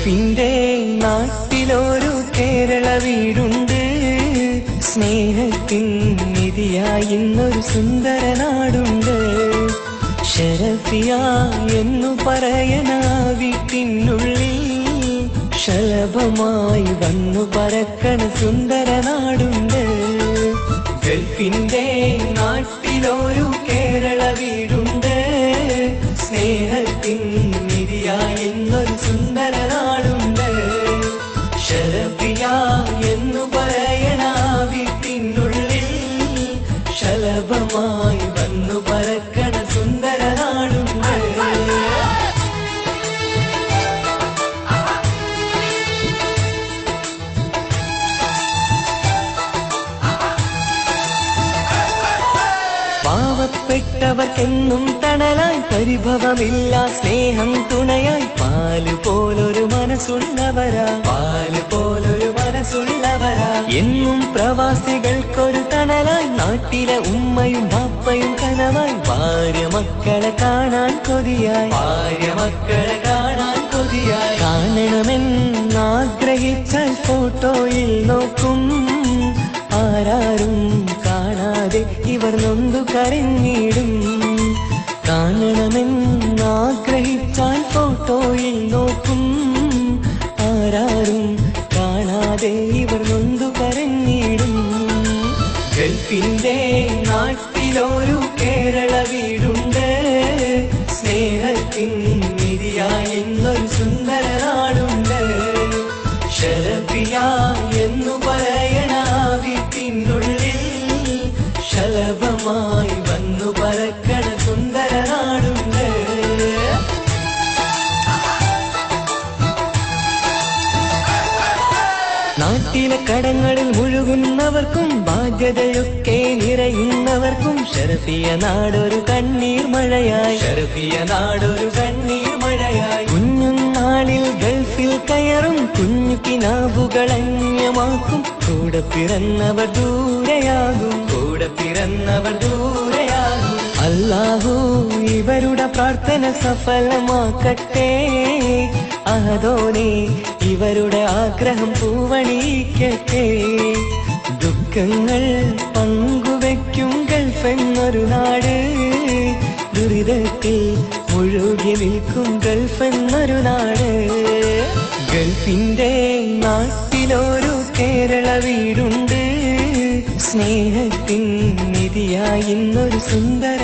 ഗൾഫിന്റെ നാട്ടിലൊരു കേരള വീടുണ്ട്. സ്നേഹത്തിൻ നിധിയായി ഇന്നൊരു സുന്ദര നാടുണ്ട്. ഷറഫിയ എന്നു പറയണ വീട്ടിനുള്ളിൽ ശലഭമായി വന്നു പറക്കണ സുന്ദര നാടുണ്ട്. ഗൾഫിന്റെ നാട്ടിലൊരു കേരള വീടുണ്ട്. സ്നേഹത്തിൻ നിധിയായി ഇന്നൊരു സുന്ദര നാടുണ്ട്. ഷറഫിയ എന്നു പറയണ വീട്ടിനുള്ളിൽ ശലഭമായി വന്നു പറക്കണ സുന്ദര നാടുണ്ട്. പാവപ്പെട്ടവർക്കെന്നും തണലായി, പരിഭവമില്ല സ്നേഹം തുണയായി, പാല് പോലൊരു മനസ്സുള്ളവരാ, പാല് പോലൊരു മനസ്സുള്ളവരാ. എന്നും പ്രവാസികൾക്കൊരു തണലായി, നാട്ടിലെ ഉമ്മയും ബാപ്പയും കനവായി, ഭാര്യ മക്കളെ കാണാൻ കൊതിയായി, ഭാര്യ മക്കളെ കാണാൻ കൊതിയായി. കാണണമെന്നാഗ്രഹിച്ചാൽ ഫോട്ടോയിൽ നോക്കും, ആരാരും കാണാതെ ഇവർ നൊന്തു കരഞ്ഞിടും. കാണണമെന്നാഗ്രഹിച്ചാൽ ഫോട്ടോയിൽ നോക്കും, ആരാരും കാണാതെ ഇവർ നൊന്തു കരഞ്ഞിടും. ഗൾഫിന്റെ നാട്ടിലൊരു കേരള വീടുണ്ട്. സ്നേഹത്തിൻ നിധിയായി ഇന്നൊരു സുന്ദര നാടുണ്ട്. ഷറഫിയ എന്നു പറയണ വീട്ടിനുള്ളിൽ ശലഭമായി വന്നു പറക്കണ സുന്ദര നാടുണ്ട്. നാട്ടിലെ കടങ്ങളിൽ മുഴുകുന്നവർക്കും ബാധ്യതയൊക്കെ നിറയുന്നവർക്കും ഷറഫിയ നാടൊരു കണ്ണീർ മഴയായി, ഷറഫിയ നാടൊരു കണ്ണീർ മഴയായി. കുഞ്ഞുനാളിൽ ഗൾഫിൽ കയറും കുഞ്ഞു കിനാവുകൾ അന്യമാക്കും, കൂടെ പിറന്നവർ ദൂരെയാകും, കൂടെ പിറന്നവർ ദൂരെയാകും. അല്ലാഹു ഇവരുടെ പ്രാർത്ഥന സഫലമാക്കട്ടെ. അഹദോനെ ഇവരുടെ ആഗ്രഹം പൂവണിക്കട്ടെ. ദുഃഖങ്ങൾ പങ്കുവെക്കും ഗൾഫ് എന്നൊരു നാട്, ദുരിതത്തിൽ മുഴുകി നിൽക്കും ഗൾഫ് എന്നൊരു നാട്. ഗൾഫിന്റെ നാട്ടിലൊരു കേരള വീടുണ്ട്. സ്നേഹത്തിൻ നിധിയായി ഇന്നൊരു സുന്ദര